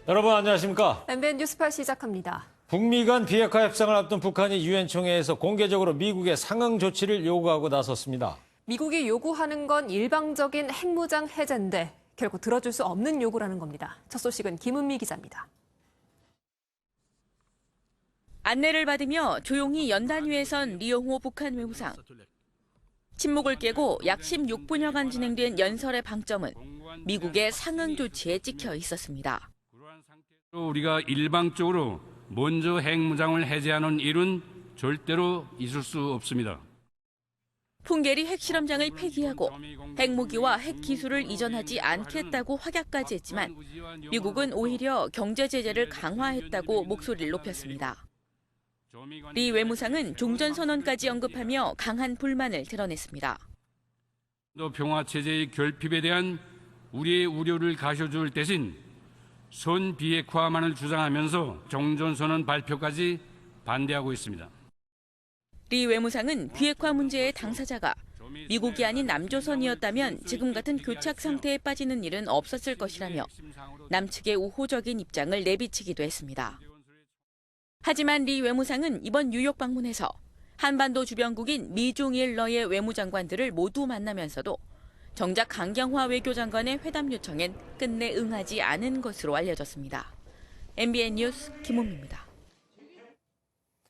여러분 안녕하십니까? MBN 뉴스파 시작합니다. 북미 간 비핵화 협상을 앞둔 북한이 유엔 총회에서 공개적으로 미국의 상응 조치를 요구하고 나섰습니다. 미국이 요구하는 건 일방적인 핵무장 해제인데 결코 들어줄 수 없는 요구라는 겁니다. 첫 소식은 김은미 기자입니다. 안내를 받으며 조용히 연단위에 선 리용호 북한 외무상. 침묵을 깨고 약 16분여간 진행된 연설의 방점은 미국의 상응 조치에 찍혀 있었습니다. 우리가 일방적으로 먼저 핵무장을 해제하는 일은 절대로 있을 수 없습니다. 풍계리 핵실험장을 폐기하고 핵무기와 핵기술을 이전하지 않겠다고 확약까지 했지만 미국은 오히려 경제 제재를 강화했다고 목소리를 높였습니다. 리 외무상은 종전선언까지 언급하며 강한 불만을 드러냈습니다. 평화체제의 결핍에 대한 우리의 우려를 가셔줄 대신 선비핵화만을 주장하면서 종전선언 발표까지 반대하고 있습니다. 리 외무상은 비핵화 문제의 당사자가 미국이 아닌 남조선이었다면 지금 같은 교착 상태에 빠지는 일은 없었을 것이라며 남측의 우호적인 입장을 내비치기도 했습니다. 하지만 리 외무상은 이번 뉴욕 방문에서 한반도 주변국인 미중일 러의 외무장관들을 모두 만나면서도 정작 강경화 외교장관의 회담 요청엔 끝내 응하지 않은 것으로 알려졌습니다. MBN 뉴스 김은미입니다.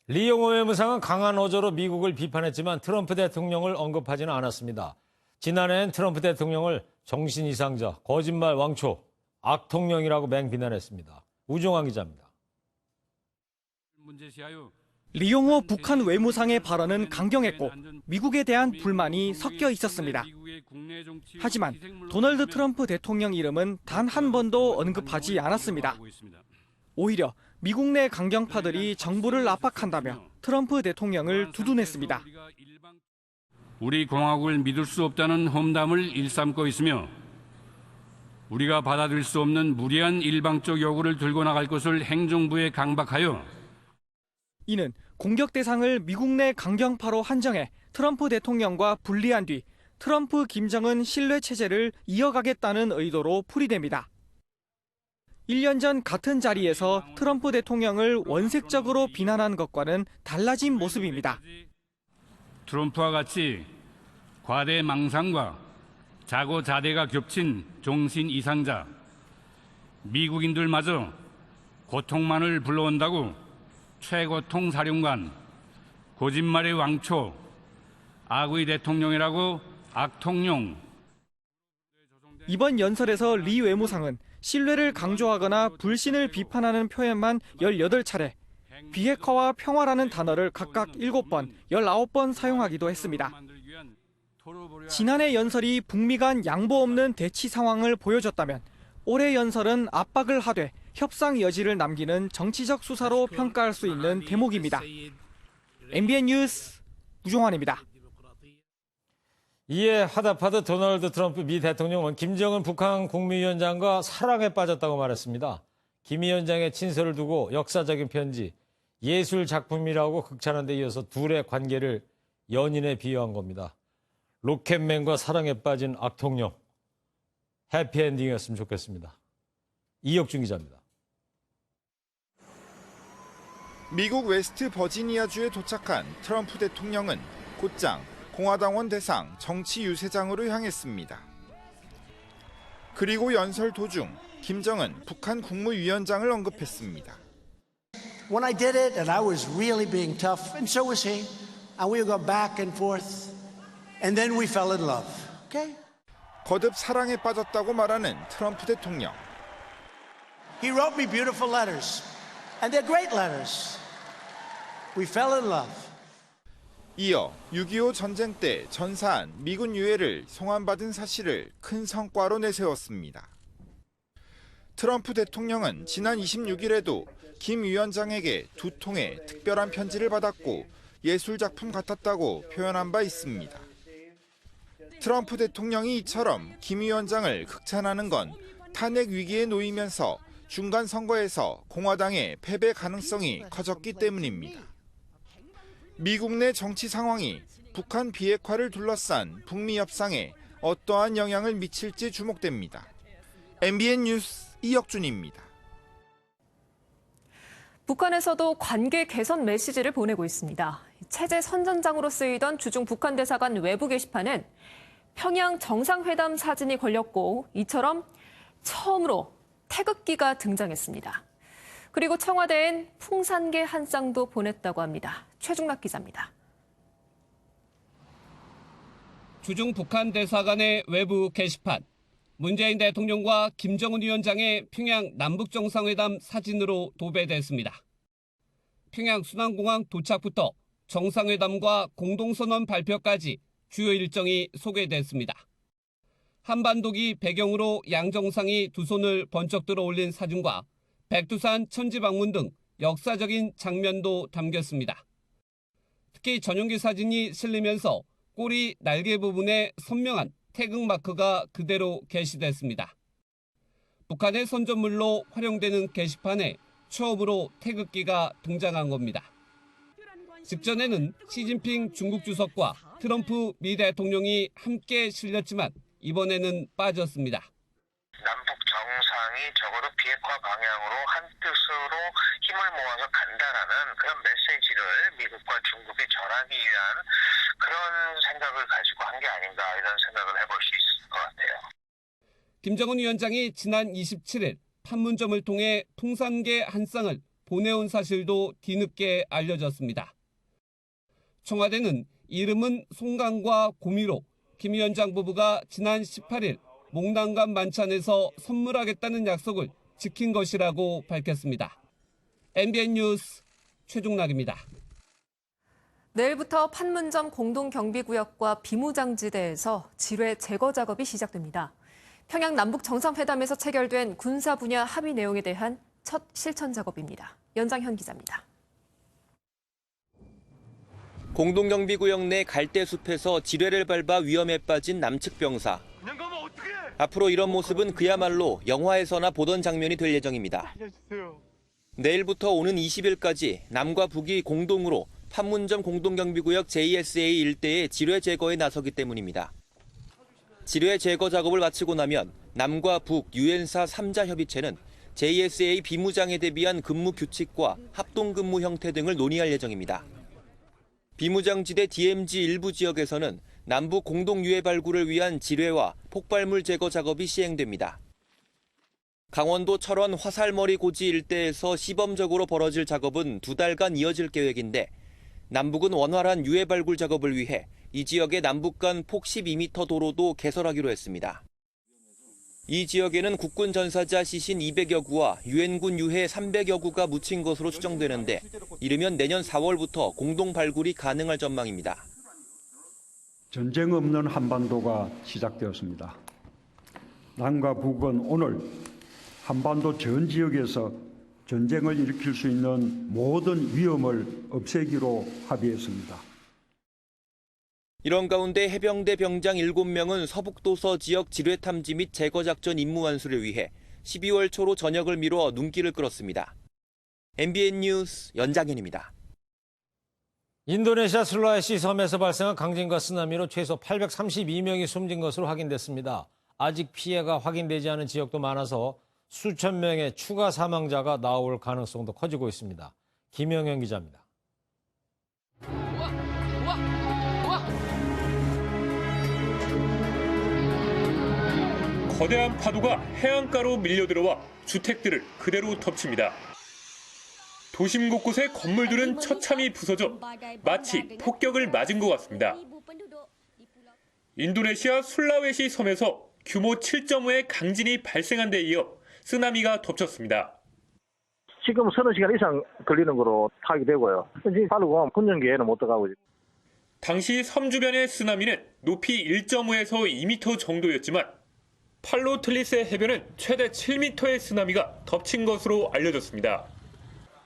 리용호 외무상은 강한 어조로 미국을 비판했지만 트럼프 대통령을 언급하지는 않았습니다. 지난해엔 트럼프 대통령을 정신 이상자, 거짓말 왕초, 악통령이라고 맹비난했습니다. 우종환 기자입니다. 리용호 북한 외무상의 발언은 강경했고 미국에 대한 불만이 섞여 있었습니다. 하지만 도널드 트럼프 대통령 이름은 단 한 번도 언급하지 않았습니다. 오히려 미국 내 강경파들이 정부를 압박한다며 트럼프 대통령을 두둔했습니다. 우리 공화국을 믿을 수 없다는 험담을 일삼고 있으며 우리가 받아들일 수 없는 무리한 일방적 요구를 들고 나갈 것을 행정부에 강박하여 이는 공격 대상을 미국 내 강경파로 한정해 트럼프 대통령과 분리한 뒤 트럼프 김정은 신뢰 체제를 이어가겠다는 의도로 풀이됩니다. 1년 전 같은 자리에서 트럼프 대통령을 원색적으로 비난한 것과는 달라진 모습입니다. 트럼프와 같이 과대 망상과 자고자대가 겹친 정신 이상자, 미국인들마저 고통만을 불러온다고 최고통 사령관, 거짓말의 왕초, 악의 대통령이라고 악통령. 이번 연설에서 리 외무상은 신뢰를 강조하거나 불신을 비판하는 표현만 18차례, 비핵화와 평화라는 단어를 각각 7번, 19번 사용하기도 했습니다. 지난해 연설이 북미 간 양보 없는 대치 상황을 보여줬다면 올해 연설은 압박을 하되 협상 여지를 남기는 정치적 수사로 평가할 수 있는 대목입니다. MBN 뉴스 우종환입니다. 이에 화답하듯 도널드 트럼프 미 대통령은 김정은 북한 국무위원장과 사랑에 빠졌다고 말했습니다. 김 위원장의 친서를 두고 역사적인 편지, 예술 작품이라고 극찬한 데 이어서 둘의 관계를 연인에 비유한 겁니다. 로켓맨과 사랑에 빠진 악통령. 해피엔딩이었으면 좋겠습니다. 이혁준 기자입니다. 미국 웨스트 버지니아주에 도착한 트럼프 대통령은 곧장 공화당원 대상 정치 유세장으로 향했습니다. 그리고 연설 도중 김정은 북한 국무위원장을 언급했습니다. When I did it, and I was really being tough, and so was he, and we would go back and forth, and then we fell in love. Okay? 거듭 사랑에 빠졌다고 말하는 트럼프 대통령. He wrote me beautiful letters, and they're great letters. We fell in love. 이어 6.25 전쟁 때 전사한 미군 유해를 송환받은 사실을 큰 성과로 내세웠습니다. 트럼프 대통령은 지난 26일에도 김 위원장에게 2통의 특별한 편지를 받았고 예술작품 같았다고 표현한 바 있습니다. 트럼프 대통령이 이처럼 김 위원장을 극찬하는 건 탄핵 위기에 놓이면서 중간 선거에서 공화당의 패배 가능성이 커졌기 때문입니다. 미국 내 정치 상황이 북한 비핵화를 둘러싼 북미 협상에 어떠한 영향을 미칠지 주목됩니다. MBN 뉴스 이혁준입니다. 북한에서도 관계 개선 메시지를 보내고 있습니다. 체제 선전장으로 쓰이던 주중 북한 대사관 외부 게시판엔 평양 정상회담 사진이 걸렸고 이처럼 처음으로 태극기가 등장했습니다. 그리고 청와대엔 풍산개 한 쌍도 보냈다고 합니다. 최중락 기자입니다. 주중 북한 대사관의 외부 게시판. 문재인 대통령과 김정은 위원장의 평양 남북정상회담 사진으로 도배됐습니다. 평양 순안공항 도착부터 정상회담과 공동선언 발표까지 주요 일정이 소개됐습니다. 한반도기 배경으로 양 정상이 두 손을 번쩍 들어 올린 사진과 백두산 천지 방문 등 역사적인 장면도 담겼습니다. 특히 전용기 사진이 실리면서 꼬리 날개 부분에 선명한 태극 마크가 그대로 게시됐습니다. 북한의 선전물로 활용되는 게시판에 처음으로 태극기가 등장한 겁니다. 직전에는 시진핑 중국 주석과 트럼프 미 대통령이 함께 실렸지만 이번에는 빠졌습니다. 남북 정상이 적어도 비핵화 방향으로 한 뜻으로 힘을 모아서 간다라는 그런 메시지를 미국과 중국에 전하기 위한 그런 생각을 가지고 한 게 아닌가 이런 생각을 해볼 수 있을 것 같아요. 김정은 위원장이 지난 27일 판문점을 통해 풍산개 한 쌍을 보내온 사실도 뒤늦게 알려졌습니다. 청와대는 이름은 송강과 고미로 김 위원장 부부가 지난 18일 몽당감 만찬에서 선물하겠다는 약속을 지킨 것이라고 밝혔습니다. MBN 뉴스 최중락입니다. 내일부터 판문점 공동경비구역과 비무장지대에서 지뢰 제거 작업이 시작됩니다. 평양 남북 정상회담에서 체결된 군사 분야 합의 내용에 대한 첫 실천 작업입니다. 연장현 기자입니다. 공동경비구역 내 갈대숲에서 지뢰를 밟아 위험에 빠진 남측 병사. 앞으로 이런 모습은 그야말로 영화에서나 보던 장면이 될 예정입니다. 내일부터 오는 20일까지 남과 북이 공동으로 판문점 공동경비구역 JSA 일대의 지뢰 제거에 나서기 때문입니다. 지뢰 제거 작업을 마치고 나면 남과 북 유엔사 3자 협의체는 JSA 비무장에 대비한 근무 규칙과 합동근무 형태 등을 논의할 예정입니다. 비무장지대 DMZ 일부 지역에서는 남북 공동 유해 발굴을 위한 지뢰와 폭발물 제거 작업이 시행됩니다. 강원도 철원 화살머리 고지 일대에서 시범적으로 벌어질 작업은 2달간 이어질 계획인데 남북은 원활한 유해 발굴 작업을 위해 이 지역의 남북 간 폭 12m 도로도 개설하기로 했습니다. 이 지역에는 국군 전사자 시신 200여 구와 유엔군 유해 300여 구가 묻힌 것으로 추정되는데 이르면 내년 4월부터 공동 발굴이 가능할 전망입니다. 전쟁 없는 한반도가 시작되었습니다. 남과 북은 오늘 한반도 전 지역에서 전쟁을 일으킬 수 있는 모든 위험을 없애기로 합의했습니다. 이런 가운데 해병대 병장 7명은 서북도서 지역 지뢰 탐지 및 제거 작전 임무 완수를 위해 12월 초로 전역을 미뤄 눈길을 끌었습니다. MBN 뉴스 연장현입니다. 인도네시아 슬라웨시 섬에서 발생한 강진과 쓰나미로 최소 832명이 숨진 것으로 확인됐습니다. 아직 피해가 확인되지 않은 지역도 많아서 수천 명의 추가 사망자가 나올 가능성도 커지고 있습니다. 김영현 기자입니다. 거대한 파도가 해안가로 밀려들어와 주택들을 그대로 덮칩니다. 도심 곳곳의 건물들은 처참히 부서져 마치 폭격을 맞은 것 같습니다. 인도네시아 술라웨시 섬에서 규모 7.5의 강진이 발생한 데 이어 쓰나미가 덮쳤습니다. 지금 서너 시간 이상 걸리는 거로 파악이 되고요. 지금 바로 군정기에는 못 들어가고 있습니다. 당시 섬 주변의 쓰나미는 높이 1.5에서 2m 정도였지만 팔로 틀리세 해변은 최대 7m의 쓰나미가 덮친 것으로 알려졌습니다.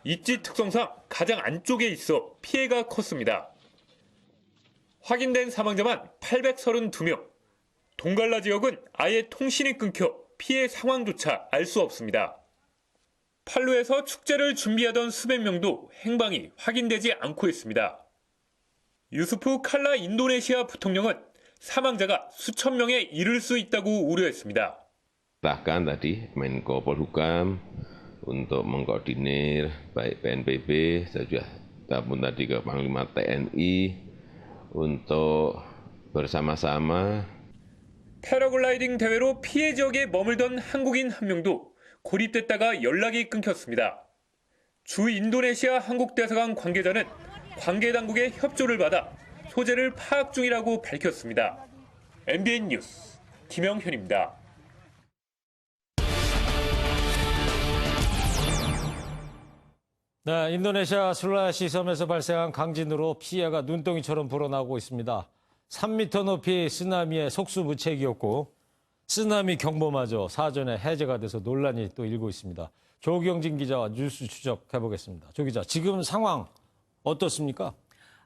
입지 특성상 가장 안쪽에 있어 피해가 컸습니다. 확인된 사망자만 832명. 동갈라 지역은 아예 통신이 끊겨 피해 상황조차 알 수 없습니다. 팔로에서 축제를 준비하던 수백 명도 행방이 확인되지 않고 있습니다. 유수프 칼라 인도네시아 부통령은 사망자가 수천 명에 이를 수 있다고 우려했습니다. Bahkan tadi Menko Polhukam untuk mengkoordinir baik BNPB, saya juga telepon tadi ke Panglima TNI untuk bersama-sama. 패러글라이딩 대회로 피해 지역에 머물던 한국인 한 명도 고립됐다가 연락이 끊겼습니다. 주 인도네시아 한국대사관 관계자는 관계 당국의 협조를 받아 소재를 파악 중이라고 밝혔습니다. MBN 뉴스 김영현입니다. 네, 인도네시아 술라시 섬에서 발생한 강진으로 피해가 눈덩이처럼 불어나고 있습니다. 3m 높이 쓰나미의 속수무책이었고 쓰나미 경보마저 사전에 해제가 돼서 논란이 또 일고 있습니다. 조경진 기자와 뉴스 추적해보겠습니다. 조 기자, 지금 상황 어떻습니까?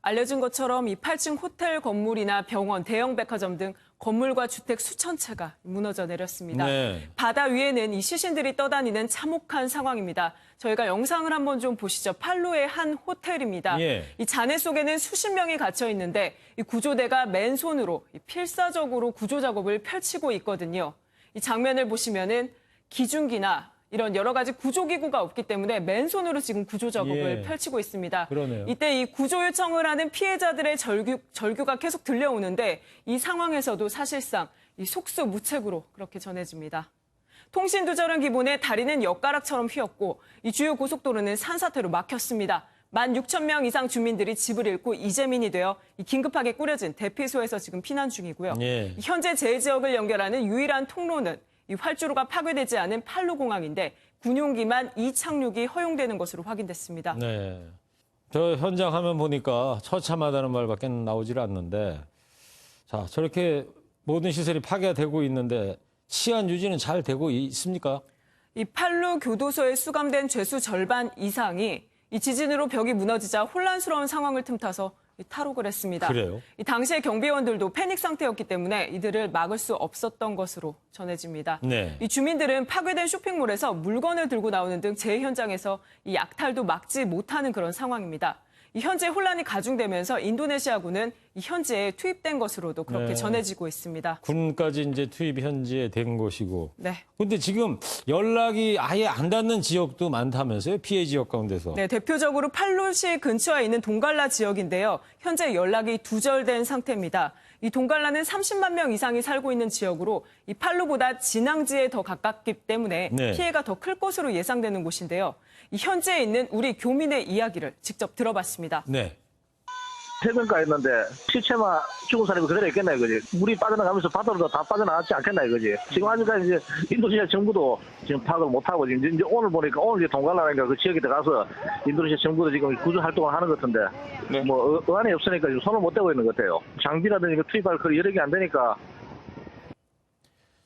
알려진 것처럼 이 8층 호텔 건물이나 병원, 대형 백화점 등 건물과 주택 수천 채가 무너져 내렸습니다. 네. 바다 위에는 이 시신들이 떠다니는 참혹한 상황입니다. 저희가 영상을 한번 좀 보시죠. 팔루의 한 호텔입니다. 예. 이 잔해 속에는 수십 명이 갇혀 있는데 이 구조대가 맨손으로 필사적으로 구조 작업을 펼치고 있거든요. 이 장면을 보시면은 기중기나 이런 여러 가지 구조기구가 없기 때문에 맨손으로 지금 구조 작업을 펼치고 있습니다. 그러네요. 이때 이 구조 요청을 하는 피해자들의 절규가 계속 들려오는데 이 상황에서도 사실상 이 속수무책으로 그렇게 전해집니다. 통신 두절은 기본에 다리는 엿가락처럼 휘었고 이 주요 고속도로는 산사태로 막혔습니다. 16,000명 이상 주민들이 집을 잃고 이재민이 되어 긴급하게 꾸려진 대피소에서 지금 피난 중이고요. 예. 현재 제 지역을 연결하는 유일한 통로는 이 활주로가 파괴되지 않은 팔루공항인데 군용기만 이착륙이 허용되는 것으로 확인됐습니다. 네, 저 현장 화면 보니까 처참하다는 말밖에 나오질 않는데, 자 저렇게 모든 시설이 파괴되고 있는데 치안 유지는 잘 되고 있습니까? 이 팔루 교도소에 수감된 죄수 절반 이상이 이 지진으로 벽이 무너지자 혼란스러운 상황을 틈타서 탈옥을 했습니다. 그래요? 이 당시에 경비원들도 패닉 상태였기 때문에 이들을 막을 수 없었던 것으로 전해집니다. 네. 이 주민들은 파괴된 쇼핑몰에서 물건을 들고 나오는 등 재해 현장에서 이 약탈도 막지 못하는 그런 상황입니다. 이 현재 혼란이 가중되면서 인도네시아군은 이 현지에 투입된 것으로도 그렇게 전해지고 있습니다. 군까지 이제 투입 현지에 된 것이고. 네. 근데 지금 연락이 아예 안 닿는 지역도 많다면서요? 피해 지역 가운데서. 네, 대표적으로 팔루시 근처에 있는 동갈라 지역인데요. 현재 연락이 두절된 상태입니다. 이 동갈라는 30만 명 이상이 살고 있는 지역으로 이 팔루보다 진앙지에 더 가깝기 때문에 피해가 더 클 것으로 예상되는 곳인데요. 이 현지에 있는 우리 교민의 이야기를 직접 들어봤습니다. 네. 해변가에 있는데 시체만 죽은 사람이 그대로 있겠나 이거지. 물이 빠져나가면서 바다로 다 빠져나갔지 않겠나 이거지. 지금 아직까지 이제 인도네시아 정부도 지금 파악을 못하고 이제 오늘 보니까 오늘 이제 동갈라니까 그 지역에 들어가서 인도네시아 정부도 지금 구조 활동을 하는 것 같은데 뭐 의안이 없으니까 지금 손을 못 대고 있는 것 같아요. 장비라든지 투입할 그 여력이 안 되니까.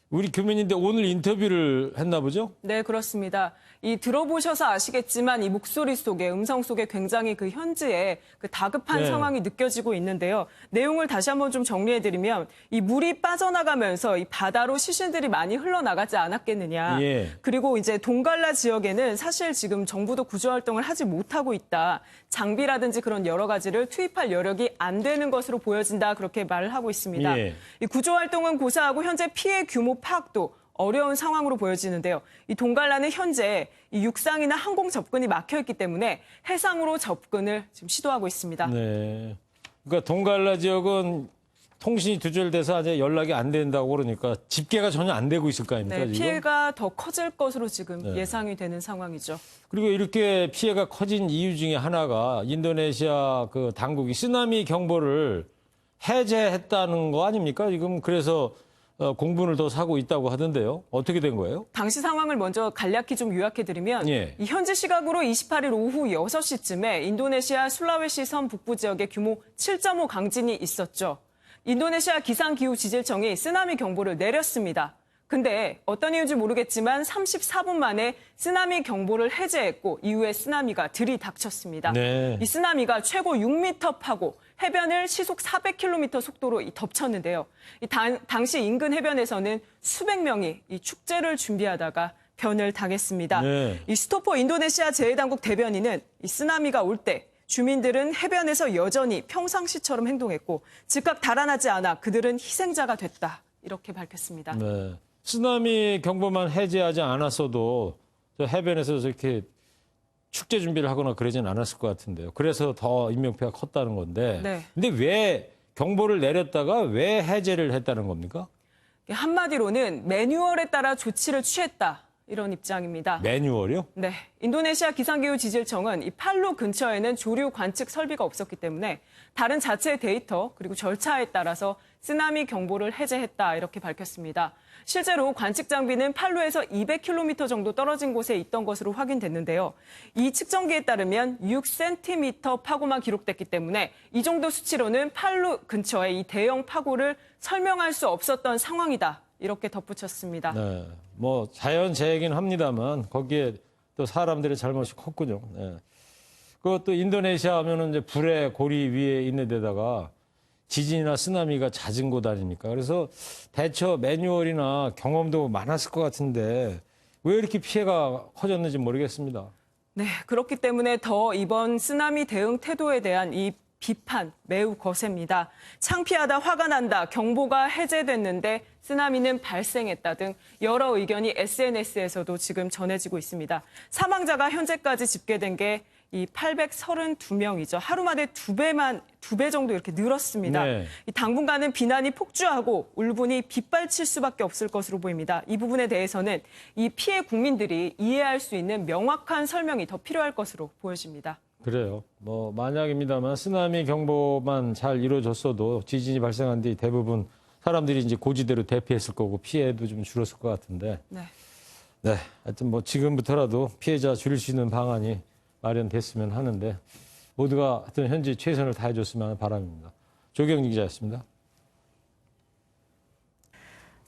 우리 교민인데 오늘 인터뷰를 했나 보죠? 네, 그렇습니다. 이 들어보셔서 아시겠지만 이 목소리 속에, 음성 속에 굉장히 그 현지의 그 다급한 상황이 느껴지고 있는데요. 내용을 다시 한번 좀 정리해드리면 이 물이 빠져나가면서 이 바다로 시신들이 많이 흘러나가지 않았겠느냐. 그리고 이제 동갈라 지역에는 사실 지금 정부도 구조활동을 하지 못하고 있다. 장비라든지 그런 여러 가지를 투입할 여력이 안 되는 것으로 보여진다. 그렇게 말을 하고 있습니다. 이 구조활동은 고사하고 현재 피해 규모 파악도 어려운 상황으로 보여지는데요. 이 동갈라는 현재 이 육상이나 항공 접근이 막혀 있기 때문에 해상으로 접근을 지금 시도하고 있습니다. 네. 그러니까 동갈라 지역은 통신이 두절돼서 아직 연락이 안 된다고 그러니까 집계가 전혀 안 되고 있을 거 아닙니까? 네, 피해가 더 커질 것으로 지금 예상이 되는 상황이죠. 그리고 이렇게 피해가 커진 이유 중에 하나가 인도네시아 그 당국이 쓰나미 경보를 해제했다는 거 아닙니까? 지금 그래서 공분을 더 사고 있다고 하던데요. 어떻게 된 거예요? 당시 상황을 먼저 간략히 좀 요약해드리면 이 현지 시각으로 28일 오후 6시쯤에 인도네시아 술라웨시 섬 북부 지역에 규모 7.5 강진이 있었죠. 인도네시아 기상기후지질청이 쓰나미 경보를 내렸습니다. 근데 어떤 이유인지 모르겠지만 34분 만에 쓰나미 경보를 해제했고 이후에 쓰나미가 들이닥쳤습니다. 이 쓰나미가 최고 6m 파고 해변을 시속 400km 속도로 덮쳤는데요. 당시 인근 해변에서는 수백 명이 이 축제를 준비하다가 변을 당했습니다. 이 스토퍼 인도네시아 재해당국 대변인은 이 쓰나미가 올 때 주민들은 해변에서 여전히 평상시처럼 행동했고 즉각 달아나지 않아 그들은 희생자가 됐다. 이렇게 밝혔습니다. 네. 쓰나미 경보만 해제하지 않았어도 저 해변에서 저렇게 축제 준비를 하거나 그러진 않았을 것 같은데요. 그래서 더 인명피해가 컸다는 건데. 네. 근데 왜 경보를 내렸다가 왜 해제를 했다는 겁니까? 한마디로는 매뉴얼에 따라 조치를 취했다. 이런 입장입니다. 매뉴얼이요? 네. 인도네시아 기상기후지질청은 이 팔루 근처에는 조류 관측 설비가 없었기 때문에 다른 자체의 데이터 그리고 절차에 따라서 쓰나미 경보를 해제했다 이렇게 밝혔습니다. 실제로 관측 장비는 팔루에서 200km 정도 떨어진 곳에 있던 것으로 확인됐는데요. 이 측정기에 따르면 6cm 파고만 기록됐기 때문에 이 정도 수치로는 팔루 근처의 이 대형 파고를 설명할 수 없었던 상황이다. 이렇게 덧붙였습니다. 네, 뭐 자연재해긴 합니다만 거기에 또 사람들의 잘못이 컸군요. 네. 그것도 인도네시아 하면은 이제 불의 고리 위에 있는 데다가 지진이나 쓰나미가 잦은 곳 아닙니까? 그래서 대처 매뉴얼이나 경험도 많았을 것 같은데 왜 이렇게 피해가 커졌는지 모르겠습니다. 네, 그렇기 때문에 더 이번 쓰나미 대응 태도에 대한 이 비판 매우 거셉니다. 창피하다, 화가 난다, 경보가 해제됐는데 쓰나미는 발생했다 등 여러 의견이 SNS에서도 지금 전해지고 있습니다. 사망자가 현재까지 집계된 게 이 832명이죠. 하루 만에 두 배 정도 이렇게 늘었습니다. 네. 당분간은 비난이 폭주하고 울분이 빗발칠 수밖에 없을 것으로 보입니다. 이 부분에 대해서는 이 피해 국민들이 이해할 수 있는 명확한 설명이 더 필요할 것으로 보여집니다. 그래요. 뭐 만약입니다만 쓰나미 경보만 잘 이루어졌어도 지진이 발생한 뒤 대부분 사람들이 이제 고지대로 대피했을 거고 피해도 좀 줄었을 것 같은데. 네. 네. 하여튼 뭐 지금부터라도 피해자 줄일 수 있는 방안이 마련됐으면 하는데 모두가 하여튼 현재 최선을 다해줬으면 하는 바람입니다. 조경진 기자였습니다.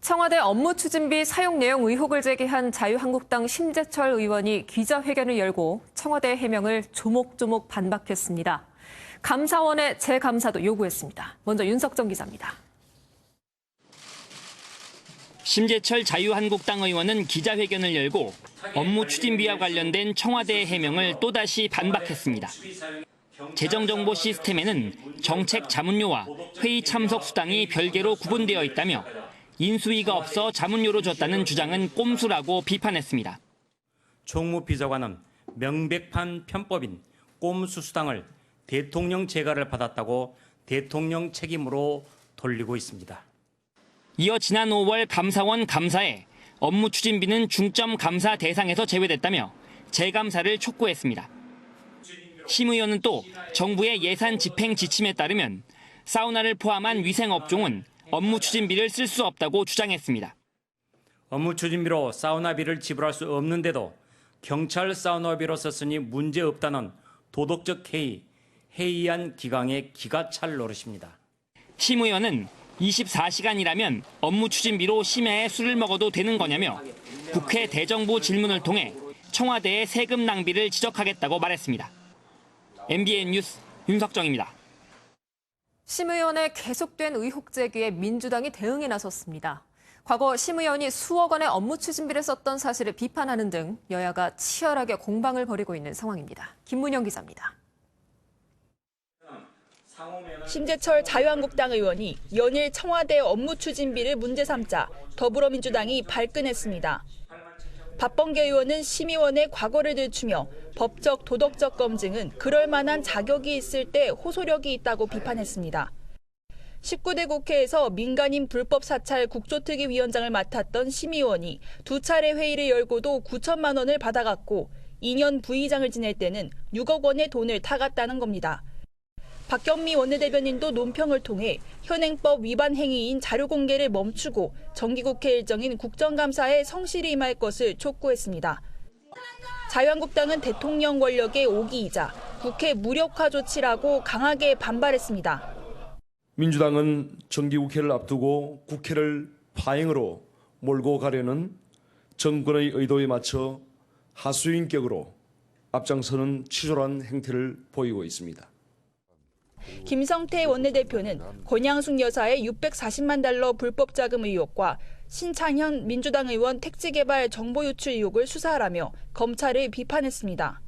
청와대 업무추진비 사용 내용 의혹을 제기한 자유한국당 심재철 의원이 기자회견을 열고 청와대 해명을 조목조목 반박했습니다. 감사원의 재감사도 요구했습니다. 먼저 윤석정 기자입니다. 심재철 자유한국당 의원은 기자회견을 열고 업무추진비와 관련된 청와대의 해명을 또다시 반박했습니다. 재정정보 시스템에는 정책 자문료와 회의 참석 수당이 별개로 구분되어 있다며 인수위가 없어 자문료로 줬다는 주장은 꼼수라고 비판했습니다. 총무비서관은 명백한 편법인 꼼수 수당을 대통령 재가를 받았다고 대통령 책임으로 돌리고 있습니다. 이어 지난 5월 감사원 감사에 업무 추진비는 중점 감사 대상에서 제외됐다며 재감사를 촉구했습니다. 심 의원은 또 정부의 예산 집행 지침에 따르면 사우나를 포함한 위생업종은 업무 추진비를 쓸 수 없다고 주장했습니다. 업무 추진비로 사우나비를 지불할 수 없는데도 경찰 사우나비로 썼으니 문제없다는 도덕적 해이한 기강의 기가 찰 노릇입니다. 심 의원은 24시간이라면 업무 추진비로 심야에 술을 먹어도 되는 거냐며 국회 대정부 질문을 통해 청와대의 세금 낭비를 지적하겠다고 말했습니다. MBN 뉴스 윤석정입니다. 심 의원의 계속된 의혹 제기에 민주당이 대응에 나섰습니다. 과거 심 의원이 수억 원의 업무 추진비를 썼던 사실을 비판하는 등 여야가 치열하게 공방을 벌이고 있는 상황입니다. 김문영 기자입니다. 심재철 자유한국당 의원이 연일 청와대 업무 추진비를 문제 삼자 더불어민주당이 발끈했습니다. 박범계 의원은 심 의원의 과거를 들추며 법적, 도덕적 검증은 그럴 만한 자격이 있을 때 호소력이 있다고 비판했습니다. 19대 국회에서 민간인 불법 사찰 국조특위위원장을 맡았던 심 의원이 두 차례 회의를 열고도 9천만 원을 받아갔고 2년 부의장을 지낼 때는 6억 원의 돈을 타갔다는 겁니다. 박경미 원내대변인도 논평을 통해 현행법 위반 행위인 자료 공개를 멈추고 정기국회 일정인 국정감사에 성실히 임할 것을 촉구했습니다. 자유한국당은 대통령 권력의 오기이자 국회 무력화 조치라고 강하게 반발했습니다. 민주당은 정기국회를 앞두고 국회를 파행으로 몰고 가려는 정권의 의도에 맞춰 하수인격으로 앞장서는 치졸한 행태를 보이고 있습니다. 김성태 원내대표는 권양숙 여사의 640만 달러 불법 자금 의혹과 신창현 민주당 의원 택지개발 정보 유출 의혹을 수사하라며 검찰을 비판했습니다.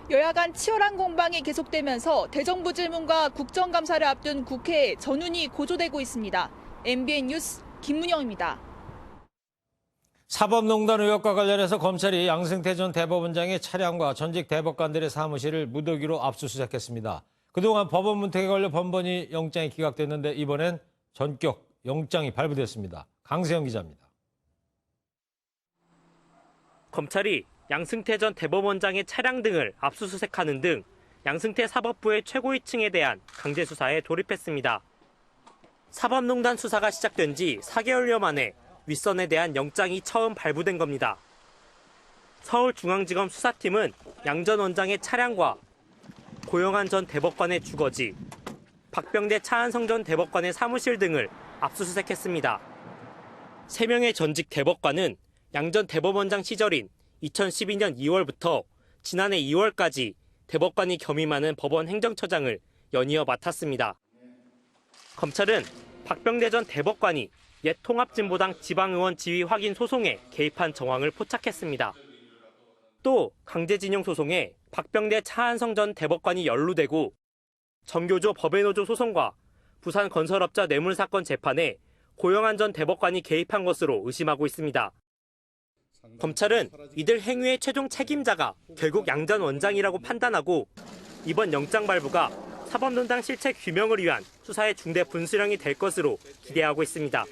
여야 간 치열한 공방이 계속되면서 대정부 질문과 국정감사를 앞둔 국회에 전운이 고조되고 있습니다. MBN 뉴스 김문영입니다. 사법농단 의혹과 관련해서 검찰이 양승태 전 대법원장의 차량과 전직 대법관들의 사무실을 무더기로 압수수색했습니다. 그동안 법원 문턱에 걸려 번번이 영장이 기각됐는데 이번엔 전격 영장이 발부됐습니다. 강세영 기자입니다. 검찰이 양승태 전 대법원장의 차량 등을 압수수색하는 등 양승태 사법부의 최고위층에 대한 강제 수사에 돌입했습니다. 사법농단 수사가 시작된 지 4개월여 만에 윗선에 대한 영장이 처음 발부된 겁니다. 서울중앙지검 수사팀은 양 전 원장의 차량과 고영한 전 대법관의 주거지, 박병대 차한성 전 대법관의 사무실 등을 압수수색했습니다. 3명의 전직 대법관은 양 전 대법원장 시절인 2012년 2월부터 지난해 2월까지 대법관이 겸임하는 법원 행정처장을 연이어 맡았습니다. 검찰은 박병대 전 대법관이 옛 통합진보당 지방의원 지위 확인 소송에 개입한 정황을 포착했습니다. 또 강제징용 소송에 박병대 차한성 전 대법관이 연루되고 정교조 법외노조 소송과 부산건설업자 뇌물사건 재판에 고영한 전 대법관이 개입한 것으로 의심하고 있습니다. 검찰은 이들 행위의 최종 책임자가 결국 양 전 원장이라고 판단하고 이번 영장 발부가 사법농단 실체 규명을 위한 수사의 중대 분수령이 될 것으로 기대하고 있습니다.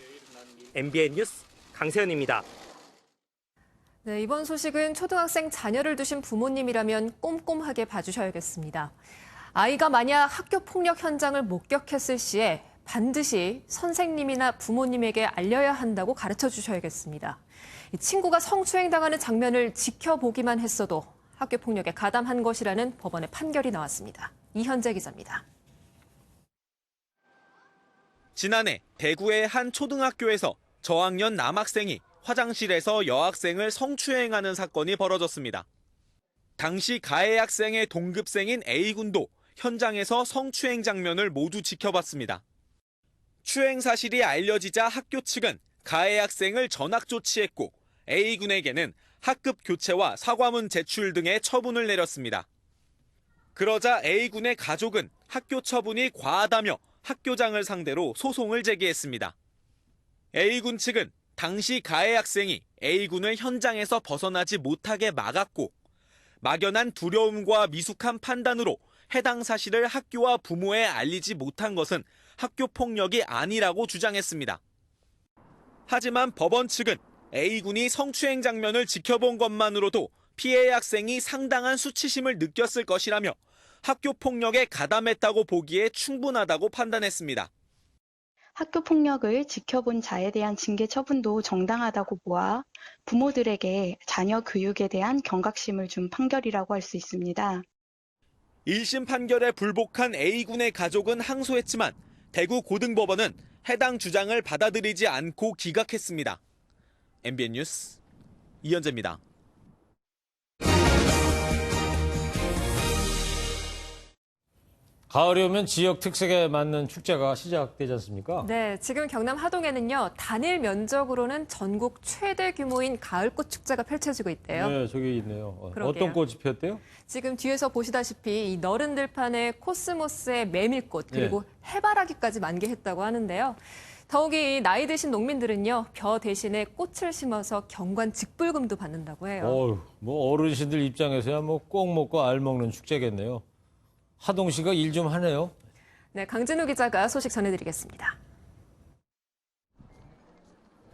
MBN 뉴스 강세현입니다. 네, 이번 소식은 초등학생 자녀를 두신 부모님이라면 꼼꼼하게 봐주셔야겠습니다. 아이가 만약 학교 폭력 현장을 목격했을 시에 반드시 선생님이나 부모님에게 알려야 한다고 가르쳐 주셔야겠습니다. 친구가 성추행당하는 장면을 지켜보기만 했어도 학교 폭력에 가담한 것이라는 법원의 판결이 나왔습니다. 이현재 기자입니다. 지난해 대구의 한 초등학교에서 저학년 남학생이 화장실에서 여학생을 성추행하는 사건이 벌어졌습니다. 당시 가해 학생의 동급생인 A군도 현장에서 성추행 장면을 모두 지켜봤습니다. 추행 사실이 알려지자 학교 측은 가해 학생을 전학 조치했고 A군에게는 학급 교체와 사과문 제출 등의 처분을 내렸습니다. 그러자 A군의 가족은 학교 처분이 과하다며 학교장을 상대로 소송을 제기했습니다. A군 측은 당시 가해 학생이 A군을 현장에서 벗어나지 못하게 막았고 막연한 두려움과 미숙한 판단으로 해당 사실을 학교와 부모에 알리지 못한 것은 학교 폭력이 아니라고 주장했습니다. 하지만 법원 측은 A군이 성추행 장면을 지켜본 것만으로도 피해 학생이 상당한 수치심을 느꼈을 것이라며 학교 폭력에 가담했다고 보기에 충분하다고 판단했습니다. 학교 폭력을 지켜본 자에 대한 징계 처분도 정당하다고 보아 부모들에게 자녀 교육에 대한 경각심을 준 판결이라고 할 수 있습니다. 1심 판결에 불복한 A군의 가족은 항소했지만 대구 고등법원은 해당 주장을 받아들이지 않고 기각했습니다. MBN 뉴스 이현재입니다. 가을이 오면 지역 특색에 맞는 축제가 시작되지 않습니까? 네, 지금 경남 하동에는요, 단일 면적으로는 전국 최대 규모인 가을꽃 축제가 펼쳐지고 있대요. 네, 저기 있네요. 그러게요. 어떤 꽃이 피었대요? 지금 뒤에서 보시다시피 이 너른 들판에 코스모스의 메밀꽃 그리고 해바라기까지 만개했다고 하는데요. 더욱이 나이 드신 농민들은요, 벼 대신에 꽃을 심어서 경관 직불금도 받는다고 해요. 뭐 어르신들 입장에서야 뭐 꼭 먹고 알 먹는 축제겠네요. 하동시가 일 좀 하네요. 네, 강진우 기자가 소식 전해드리겠습니다.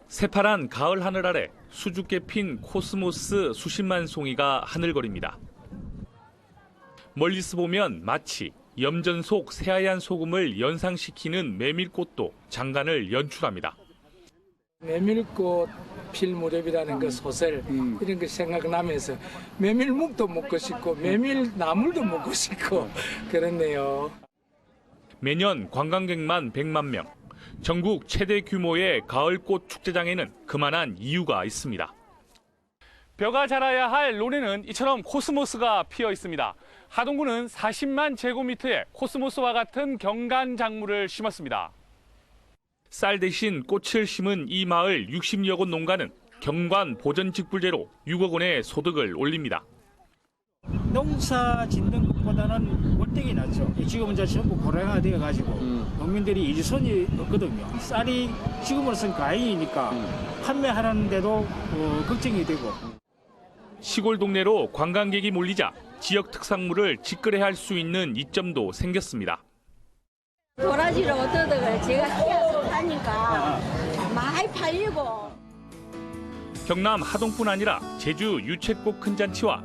새파란 가을 하늘 아래 수줍게 핀 코스모스 수십만 송이가 하늘거립니다. 멀리서 보면 마치 염전 속 새하얀 소금을 연상시키는 메밀꽃도 장관을 연출합니다. 메밀꽃 필 무렵이라는 그 소설 이런 거 생각나면서 메밀묵도 먹고 싶고 메밀나물도 먹고 싶고 그렇네요. 매년 관광객만 100만 명, 전국 최대 규모의 가을꽃 축제장에는 그만한 이유가 있습니다. 벼가 자라야 할 논에는 이처럼 코스모스가 피어 있습니다. 하동구는 40만 제곱미터의 코스모스와 같은 경관 작물을 심었습니다. 쌀 대신 꽃을 심은 이 마을 60여 곳 농가는 경관 보전 직불제로 6억 원의 소득을 올립니다. 농사 짓는 것보다는 월등히 낫죠. 지금은 이제 전부 고령화가 되어가지고 농민들이 일손이 없거든요. 쌀이 지금으로서는 과잉이니까 판매하는데도 걱정이 되고. 시골 동네로 관광객이 몰리자 지역 특산물을 직거래할 수 있는 이점도 생겼습니다. 도라지를 얻어다가 제가 키워서 사니까 많이 팔리고. 경남 하동뿐 아니라 제주 유채꽃 큰잔치와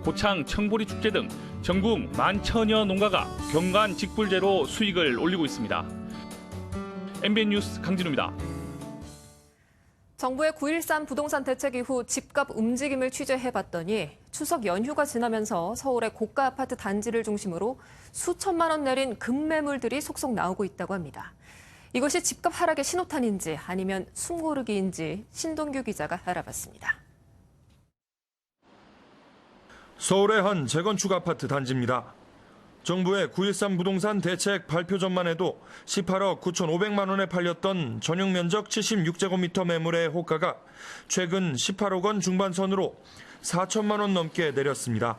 고창 청보리 축제 등 전국 11,000여 농가가 경관 직불제로 수익을 올리고 있습니다. MBN 뉴스 강진우입니다. 정부의 9.13 부동산 대책 이후 집값 움직임을 취재해봤더니 추석 연휴가 지나면서 서울의 고가 아파트 단지를 중심으로 수천만 원 내린 급매물들이 속속 나오고 있다고 합니다. 이것이 집값 하락의 신호탄인지 아니면 숨고르기인지 신동규 기자가 알아봤습니다. 서울의 한 재건축 아파트 단지입니다. 정부의 9.13 부동산 대책 발표 전만 해도 18억 9,500만 원에 팔렸던 전용 면적 76제곱미터 매물의 호가가 최근 18억 원 중반선으로 4천만 원 넘게 내렸습니다.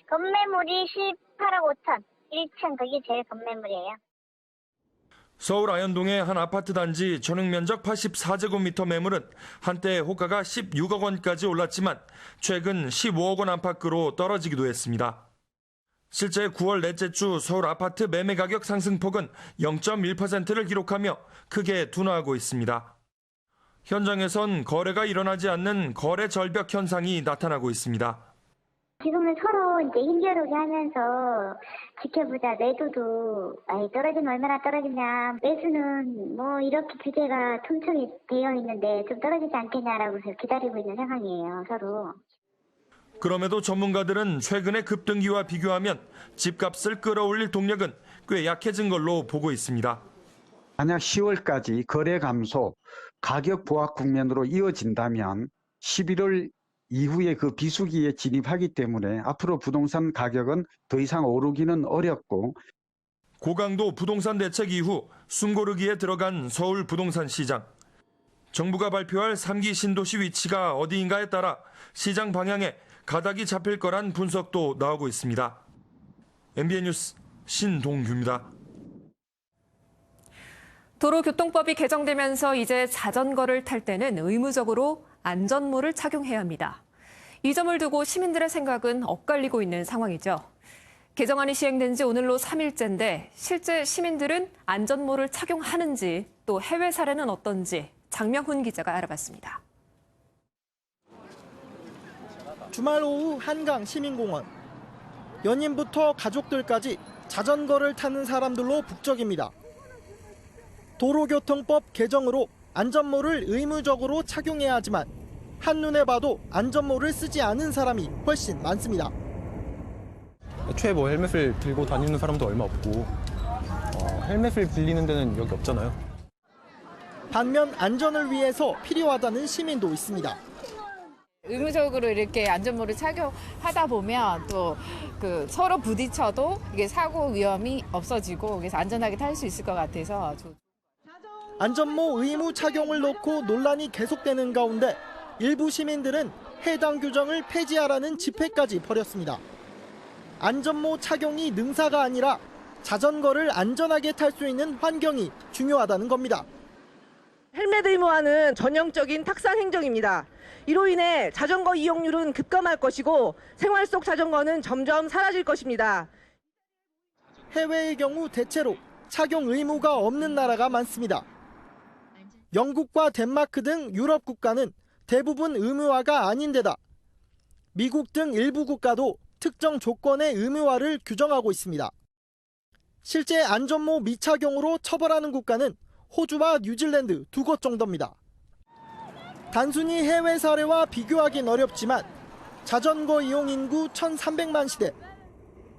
건매물이 18억 5천, 1층 그게 제일 건매물이에요. 서울 아현동의 한 아파트 단지 전용 면적 84제곱미터 매물은 한때 호가가 16억 원까지 올랐지만 최근 15억 원 안팎으로 떨어지기도 했습니다. 실제 9월 넷째 주 서울 아파트 매매 가격 상승폭은 0.1%를 기록하며 크게 둔화하고 있습니다. 현장에선 거래가 일어나지 않는 거래 절벽 현상이 나타나고 있습니다. 지금은 서로 이제 힘겨루게 하면서 지켜보자. 매도도 떨어지면 얼마나 떨어지냐. 매수는 뭐 이렇게 규제가 촘촘히 되어 있는데 좀 떨어지지 않겠냐라고 기다리고 있는 상황이에요. 서로. 그럼에도 전문가들은 최근의 급등기와 비교하면 집값을 끌어올릴 동력은 꽤 약해진 걸로 보고 있습니다. 만약 10월까지 거래 감소, 가격 보합 국면으로 이어진다면 11월 이후에 그 비수기에 진입하기 때문에 앞으로 부동산 가격은 더 이상 오르기는 어렵고 고강도 부동산 대책 이후 숨고르기에 들어간 서울 부동산 시장. 정부가 발표할 3기 신도시 위치가 어디인가에 따라 시장 방향에 가닥이 잡힐 거란 분석도 나오고 있습니다. MBN 뉴스 신동규입니다. 도로교통법이 개정되면서 이제 자전거를 탈 때는 의무적으로 안전모를 착용해야 합니다. 이 점을 두고 시민들의 생각은 엇갈리고 있는 상황이죠. 개정안이 시행된 지 오늘로 3일째인데 실제 시민들은 안전모를 착용하는지 또 해외 사례는 어떤지 장명훈 기자가 알아봤습니다. 주말 오후 한강 시민공원. 연인부터 가족들까지 자전거를 타는 사람들로 북적입니다. 도로교통법 개정으로 안전모를 의무적으로 착용해야 하지만 한눈에 봐도 안전모를 쓰지 않은 사람이 훨씬 많습니다. 애초에 뭐 헬멧을 들고 다니는 사람도 얼마 없고 헬멧을 빌리는 데는 여기 없잖아요. 반면 안전을 위해서 필요하다는 시민도 있습니다. 의무적으로 이렇게 안전모를 착용하다 보면 또 서로 부딪혀도 이게 사고 위험이 없어지고 그래서 안전하게 탈 수 있을 것 같아서. 안전모 의무 착용을 놓고 논란이 계속되는 가운데 일부 시민들은 해당 규정을 폐지하라는 집회까지 벌였습니다. 안전모 착용이 능사가 아니라 자전거를 안전하게 탈 수 있는 환경이 중요하다는 겁니다. 헬멧 의무화는 전형적인 탁상 행정입니다. 이로 인해 자전거 이용률은 급감할 것이고 생활 속 자전거는 점점 사라질 것입니다. 해외의 경우 대체로 착용 의무가 없는 나라가 많습니다. 영국과 덴마크 등 유럽 국가는 대부분 의무화가 아닌 데다 미국 등 일부 국가도 특정 조건의 의무화를 규정하고 있습니다. 실제 안전모 미착용으로 처벌하는 국가는 호주와 뉴질랜드 두 곳 정도입니다. 단순히 해외 사례와 비교하긴 어렵지만 자전거 이용 인구 1,300만 시대,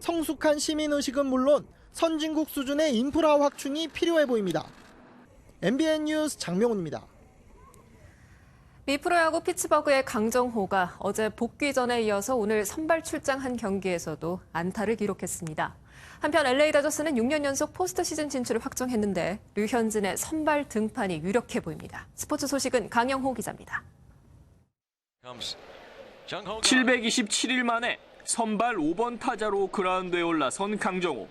성숙한 시민의식은 물론 선진국 수준의 인프라 확충이 필요해 보입니다. MBN 뉴스 장명훈입니다. 미 프로야구 피츠버그의 강정호가 어제 복귀전에 이어서 오늘 선발 출장한 경기에서도 안타를 기록했습니다. 한편 LA 다저스는 6년 연속 포스트 시즌 진출을 확정했는데 류현진의 선발 등판이 유력해 보입니다. 스포츠 소식은 강영호 기자입니다. 727일 만에 선발 5번 타자로 그라운드에 올라선 강정호.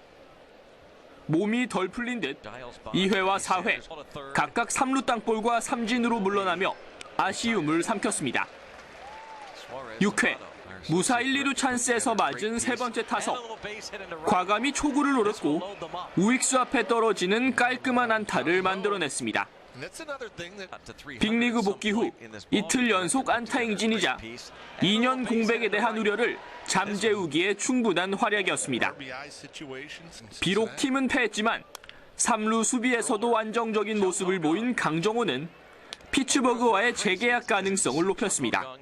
몸이 덜 풀린 듯 2회와 4회 각각 3루 땅볼과 삼진으로 물러나며 아쉬움을 삼켰습니다. 6회 무사 1, 2루 찬스에서 맞은 세 번째 타석. 과감히 초구를 노렸고 우익수 앞에 떨어지는 깔끔한 안타를 만들어냈습니다. 빅리그 복귀 후 이틀 연속 안타 행진이자 2년 공백에 대한 우려를 잠재우기에 충분한 활약이었습니다. 비록 팀은 패했지만 3루 수비에서도 안정적인 모습을 보인 강정호는 피츠버그와의 재계약 가능성을 높였습니다.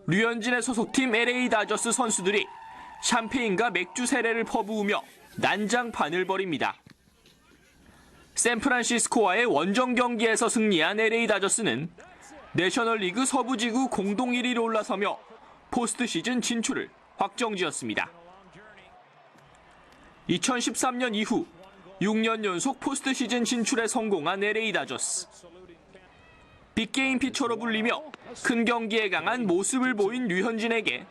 류현진의 소속팀 LA 다저스 선수들이 샴페인과 맥주 세례를 퍼부으며 난장판을 벌입니다. 샌프란시스코와의 원정 경기에서 승리한 LA 다저스는 내셔널리그 서부지구 공동 1위로 올라서며 포스트 시즌 진출을 확정지었습니다. 2013년 이후 6년 연속 포스트 시즌 진출에 성공한 LA 다저스. 빅게임 피처로 불리며 큰 경기에 강한 모습을 보인 류현진에게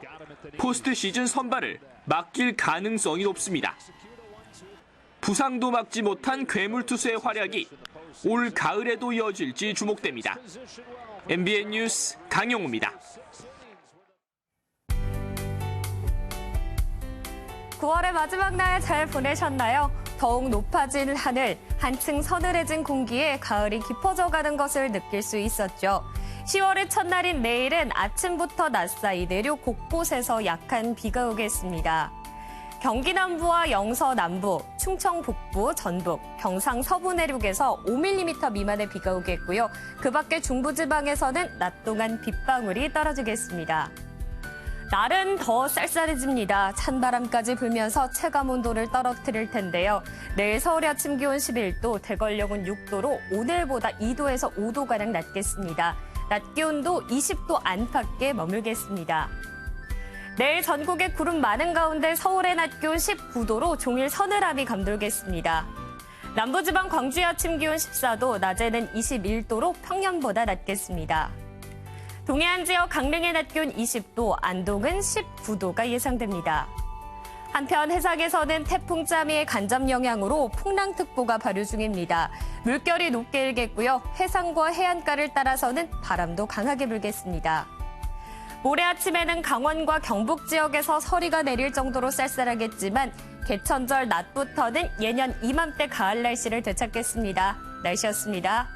포스트 시즌 선발을 맡길 가능성이 높습니다. 부상도 막지 못한 괴물 투수의 활약이 올 가을에도 이어질지 주목됩니다. MBN 뉴스 강용우입니다. 9월의 마지막 날 잘 보내셨나요? 더욱 높아진 하늘, 한층 서늘해진 공기에 가을이 깊어져가는 것을 느낄 수 있었죠. 10월의 첫날인 내일은 아침부터 낮 사이 내륙 곳곳에서 약한 비가 오겠습니다. 경기 남부와 영서 남부, 충청 북부, 전북, 경상 서부 내륙에서 5mm 미만의 비가 오겠고요. 그 밖에 중부지방에서는 낮 동안 빗방울이 떨어지겠습니다. 날은 더 쌀쌀해집니다. 찬바람까지 불면서 체감온도를 떨어뜨릴 텐데요. 내일 서울의 아침 기온 11도, 대관령은 6도로 오늘보다 2도에서 5도가량 낮겠습니다. 낮 기온도 20도 안팎에 머물겠습니다. 내일 전국에 구름 많은 가운데 서울의 낮 기온 19도로 종일 서늘함이 감돌겠습니다. 남부지방 광주의 아침 기온 14도, 낮에는 21도로 평년보다 낮겠습니다. 동해안 지역 강릉의 낮 기온 20도, 안동은 19도가 예상됩니다. 한편 해상에서는 태풍 짜미의 간접 영향으로 풍랑특보가 발효 중입니다. 물결이 높게 일겠고요. 해상과 해안가를 따라서는 바람도 강하게 불겠습니다. 모레 아침에는 강원과 경북 지역에서 서리가 내릴 정도로 쌀쌀하겠지만 개천절 낮부터는 예년 이맘때 가을 날씨를 되찾겠습니다. 날씨였습니다.